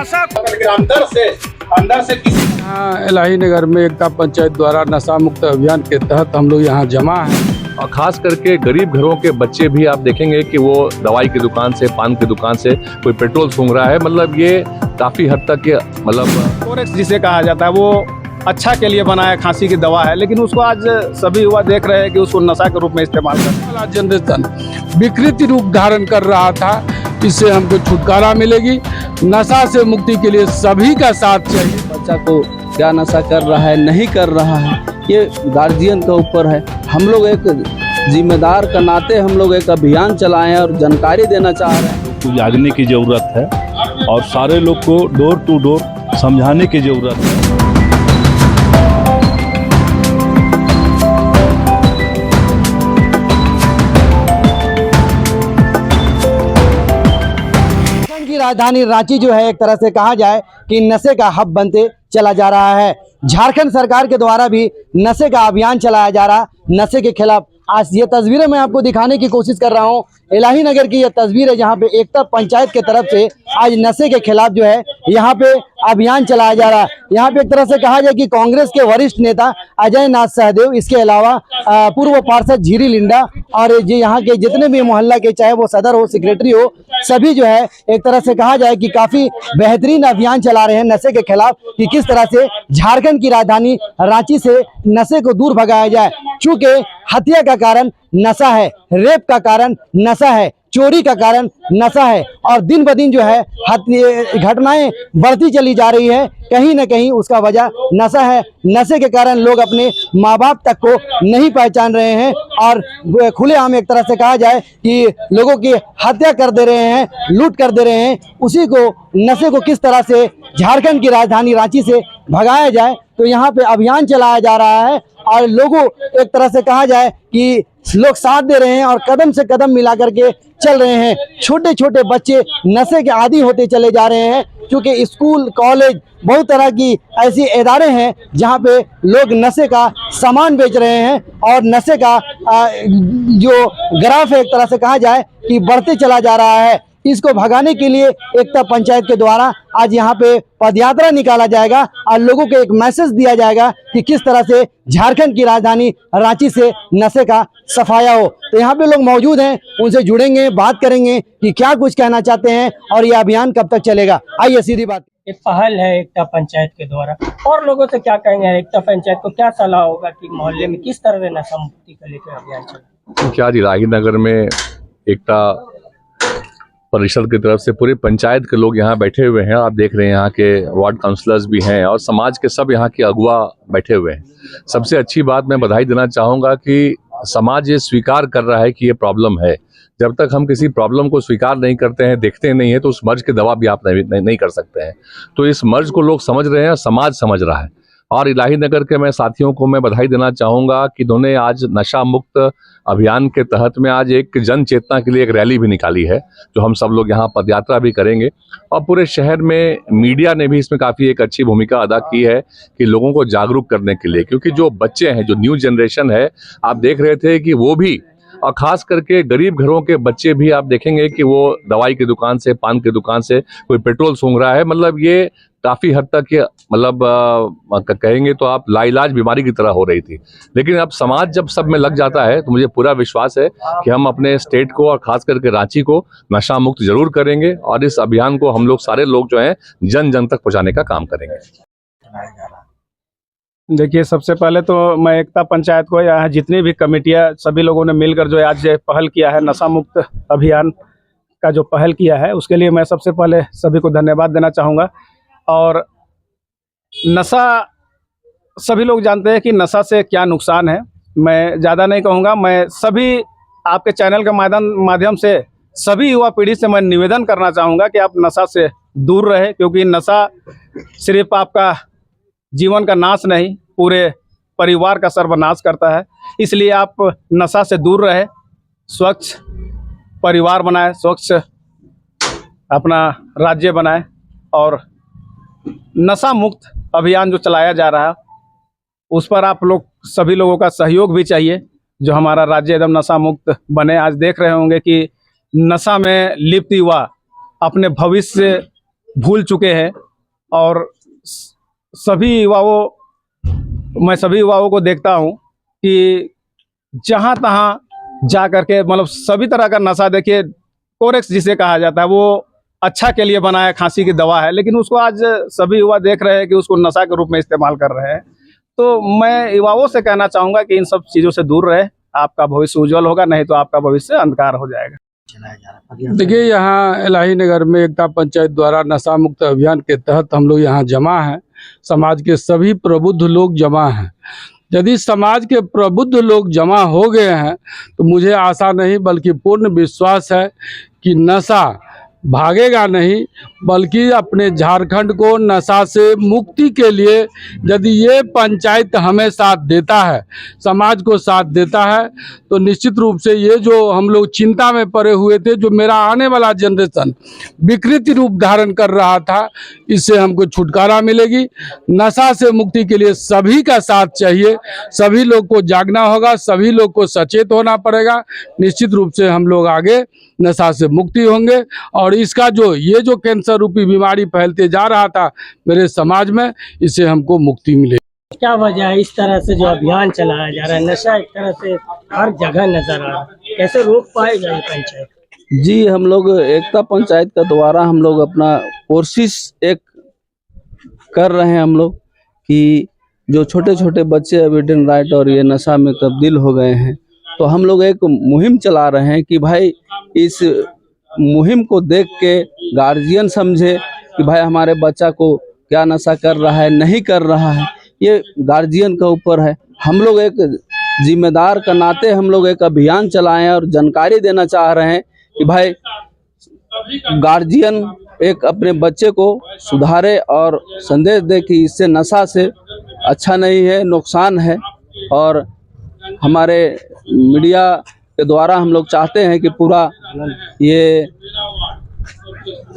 नशा अंदर से किसी यहाँ इलाही नगर में एकता पंचायत द्वारा नशा मुक्त अभियान के तहत हम लोग यहाँ जमा हैं। और खास करके गरीब घरों के बच्चे भी आप देखेंगे कि वो दवाई की दुकान से, पान की दुकान से कोई पेट्रोल सूंघ रहा है। मतलब ये काफ़ी हद तक ये मतलब कोरेक्स जिसे कहा जाता है वो अच्छा के लिए बनाया खांसी की दवा है, लेकिन उसको आज सभी युवा देख रहे हैं कि उसको नशा के रूप में इस्तेमाल कर रहे हैं। जनरेशन विकृति रूप धारण कर रहा था, इससे हमको छुटकारा मिलेगी। नशा से मुक्ति के लिए सभी का साथ चाहिए। बच्चा को क्या नशा कर रहा है, नहीं कर रहा है, ये गार्जियन के ऊपर है। हम लोग एक जिम्मेदार का नाते हम लोग एक अभियान चलाए हैं और जानकारी देना चाह रहे हैं। जागने की ज़रूरत है और सारे लोग को डोर टू डोर समझाने की ज़रूरत है। की राजधानी रांची जो है एक तरह से कहा जाए कि नशे का हब बनते चला जा रहा है। झारखंड सरकार के द्वारा भी नशे का अभियान चलाया जा रहा, नशे के खिलाफ। आज ये तस्वीरें मैं आपको दिखाने की कोशिश कर रहा हूँ। इलाही नगर की ये तस्वीर है जहाँ पे एकता पंचायत के तरफ से आज नशे के खिलाफ जो है यहाँ पे अभियान चलाया जा रहा है। यहाँ पे एक तरह से कहा जाए कि कांग्रेस के वरिष्ठ नेता अजय नाथ सहदेव, इसके अलावा पूर्व पार्षद झीरी लिंडा और यहाँ के जितने भी मोहल्ला के, चाहे वो सदर हो, सेक्रेटरी हो, सभी जो है एक तरह से कहा जाए कि काफी बेहतरीन अभियान चला रहे हैं नशे के खिलाफ, कि किस तरह से झारखंड की राजधानी रांची से नशे को दूर भगाया जाए। चूंकि हत्या का कारण नशा है, रेप का कारण नशा है, चोरी का कारण नशा है और दिन ब दिन जो है घटनाएं बढ़ती चली जा रही है। कहीं ना कहीं उसका वजह नशा है। नशे के कारण लोग अपने माँ बाप तक को नहीं पहचान रहे हैं और खुलेआम एक तरह से कहा जाए कि लोगों की हत्या कर दे रहे हैं, लूट कर दे रहे हैं। उसी को, नशे को किस तरह से झारखंड की राजधानी रांची से भगाया जाए, तो यहाँ पे अभियान चलाया जा रहा है और लोगों एक तरह से कहा जाए कि लोग साथ दे रहे हैं और कदम से कदम मिला करके चल रहे हैं। छोटे छोटे बच्चे नशे के आदी होते चले जा रहे हैं, क्योंकि स्कूल, कॉलेज, बहुत तरह की ऐसी इदारे हैं जहां पे लोग नशे का सामान बेच रहे हैं और नशे का जो ग्राफ है एक तरह से कहा जाए कि बढ़ते चला जा रहा है। इसको भगाने के लिए एकता पंचायत के द्वारा आज यहाँ पे पदयात्रा निकाला जाएगा और लोगों को एक मैसेज दिया जाएगा कि किस तरह से झारखंड की राजधानी रांची से नशे का सफाया हो। तो यहाँ पे लोग मौजूद हैं, उनसे जुड़ेंगे, बात करेंगे कि क्या कुछ कहना चाहते हैं और ये अभियान कब तक चलेगा। आइए सीधी बात। एक पहल है एकता पंचायत के द्वारा, और लोगों से क्या कहेंगे, एकता पंचायत को क्या सलाह होगा कि मोहल्ले में किस तरह से नशा मुक्ति को लेकर अभियान चले? क्या इलाही नगर में एकता परिषद की तरफ से पूरे पंचायत के लोग यहाँ बैठे हुए हैं। आप देख रहे हैं यहाँ के वार्ड काउंसलर्स भी हैं और समाज के सब यहाँ के अगुवा बैठे हुए हैं। सबसे अच्छी बात मैं बधाई देना चाहूँगा कि समाज ये स्वीकार कर रहा है कि ये प्रॉब्लम है। जब तक हम किसी प्रॉब्लम को स्वीकार नहीं करते हैं, देखते नहीं हैं, तो उस मर्ज की दवा भी आप नहीं कर सकते हैं। तो इस मर्ज को लोग समझ रहे हैं और समाज समझ रहा है। और इलाही नगर के मैं साथियों को मैं बधाई देना चाहूँगा कि इन्होंने आज नशा मुक्त अभियान के तहत में आज एक जन चेतना के लिए एक रैली भी निकाली है, जो हम सब लोग यहाँ पदयात्रा भी करेंगे। और पूरे शहर में मीडिया ने भी इसमें काफ़ी एक अच्छी भूमिका अदा की है कि लोगों को जागरूक करने के लिए, क्योंकि जो बच्चे हैं, जो न्यू जनरेशन है, आप देख रहे थे कि वो भी, और ख़ास करके गरीब घरों के बच्चे भी आप देखेंगे कि वो दवाई की दुकान से, पान की दुकान से कोई पेट्रोल सूंघ रहा है। मतलब ये काफ़ी हद तक ये मतलब कहेंगे तो आप लाइलाज बीमारी की तरह हो रही थी। लेकिन अब समाज जब सब में लग जाता है तो मुझे पूरा विश्वास है कि हम अपने स्टेट को और ख़ास करके रांची को नशा मुक्त जरूर करेंगे और इस अभियान को हम लोग सारे लोग जो हैं जन जन तक पहुँचाने का काम करेंगे। देखिए, सबसे पहले तो मैं एकता पंचायत को, यहाँ जितनी भी कमेटियाँ, सभी लोगों ने मिलकर जो आज पहल किया है, नशा मुक्त अभियान का जो पहल किया है, उसके लिए मैं सबसे पहले सभी को धन्यवाद देना चाहूँगा। और नशा, सभी लोग जानते हैं कि नशा से क्या नुकसान है। मैं ज़्यादा नहीं कहूँगा, मैं सभी आपके चैनल के माध्यम से सभी युवा पीढ़ी से मैं निवेदन करना चाहूँगा कि आप नशा से दूर रहे, क्योंकि नशा सिर्फ आपका जीवन का नाश नहीं, पूरे परिवार का सर्वनाश करता है। इसलिए आप नशा से दूर रहे, स्वच्छ परिवार बनाए, स्वच्छ अपना राज्य बनाए और नशा मुक्त अभियान जो चलाया जा रहा है उस पर आप लोग, सभी लोगों का सहयोग भी चाहिए, जो हमारा राज्य एकदम नशा मुक्त बने। आज देख रहे होंगे कि नशा में लिप्त युवा अपने भविष्य भूल चुके हैं। और मैं सभी युवाओं को देखता हूँ कि जहाँ तहाँ जा करके मतलब सभी तरह का नशा, देखिए कोरेक्स जिसे कहा जाता है वो अच्छा के लिए बना है, खांसी की दवा है, लेकिन उसको आज सभी युवा देख रहे हैं कि उसको नशा के रूप में इस्तेमाल कर रहे हैं। तो मैं युवाओं से कहना चाहूँगा कि इन सब चीज़ों से दूर रहे, आपका भविष्य उज्जवल होगा, नहीं तो आपका भविष्य अंधकार हो जाएगा। देखिए, यहाँ इलाही नगर में एकता पंचायत द्वारा नशा मुक्त अभियान के तहत हम लोग यहाँ जमा हैं। समाज के सभी प्रबुद्ध लोग जमा हैं। यदि समाज के प्रबुद्ध लोग जमा हो गए हैं तो मुझे आशा नहीं बल्कि पूर्ण विश्वास है कि नशा भागेगा नहीं, बल्कि अपने झारखंड को नशा से मुक्ति के लिए यदि ये पंचायत हमें साथ देता है, समाज को साथ देता है, तो निश्चित रूप से ये जो हम लोग चिंता में पड़े हुए थे, जो मेरा आने वाला जनरेशन विकृति रूप धारण कर रहा था, इससे हमको छुटकारा मिलेगी। नशा से मुक्ति के लिए सभी का साथ चाहिए, सभी लोग को जागना होगा, सभी लोग को सचेत होना पड़ेगा। निश्चित रूप से हम लोग आगे नशा से मुक्ति होंगे और इसका ये जो कैंसर रूपी बीमारी फैलते जा रहा था मेरे समाज में, इससे हमको मुक्ति मिलेगी। क्या वजह है इस तरह से जो अभियान चलाया जा रहा है? नशा एक तरह से हर जगह नजर आ रहा है, कैसे रोक पाएगा ये पंचायत? जी, हम लोग एकता पंचायत का द्वारा हम लोग अपना कोशिश एक कर रहे हैं हम लोग कि जो छोटे छोटे बच्चे अभी ड्रिंक राइट और ये नशा में तब्दील हो गए हैं, तो हम लोग एक मुहिम चला रहे हैं कि भाई इस मुहिम को देख के गार्जियन समझे कि भाई हमारे बच्चा को क्या नशा कर रहा है, नहीं कर रहा है, ये गार्जियन का ऊपर है। हम लोग एक जिम्मेदार का नाते हम लोग एक अभियान चलाएं और जानकारी देना चाह रहे हैं कि भाई गार्जियन एक अपने बच्चे को सुधारे और संदेश दे कि इससे नशा से अच्छा नहीं है, नुकसान है। और हमारे मीडिया के द्वारा हम लोग चाहते हैं कि पूरा ये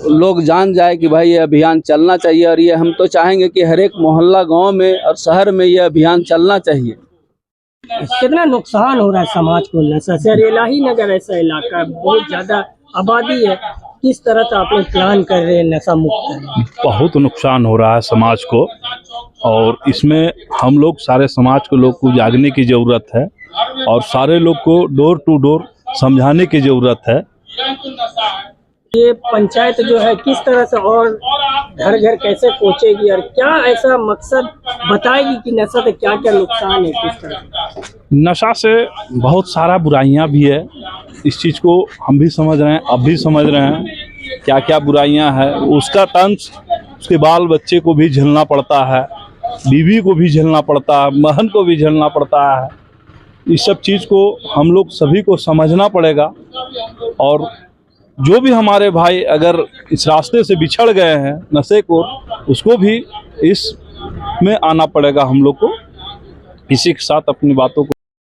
लोग जान जाए कि भाई ये अभियान चलना चाहिए, और ये हम तो चाहेंगे कि हर एक मोहल्ला, गांव में और शहर में ये अभियान चलना चाहिए। कितना नुकसान हो रहा है समाज को नशा से? इलाही नगर ऐसा इलाका है, बहुत ज्यादा आबादी है, किस तरह से आप लोग प्लान कर रहे हैं नशा मुक्त करने? बहुत नुकसान हो रहा है समाज को, और इसमें हम लोग सारे समाज के लोग को जागने की ज़रूरत है और सारे लोग को डोर टू डोर समझाने की ज़रूरत है। ये पंचायत जो है किस तरह से और घर घर कैसे पहुंचेगी और क्या ऐसा मकसद बताएगी कि नशा से क्या क्या नुकसान है? किस तरह नशा से बहुत सारा बुराइयां भी है, इस चीज़ को हम भी समझ रहे हैं, अब भी समझ रहे हैं क्या क्या बुराइयां हैं। उसका तंज उसके बाल बच्चे को भी झेलना पड़ता है, बीवी को भी झेलना पड़ता है, बहन को भी झेलना पड़ता है। इस सब चीज़ को हम लोग सभी को समझना पड़ेगा, और जो भी हमारे भाई अगर इस रास्ते से बिछड़ गए हैं नशे को, उसको भी इस में आना पड़ेगा हम लोग को। इसी के साथ अपनी बातों को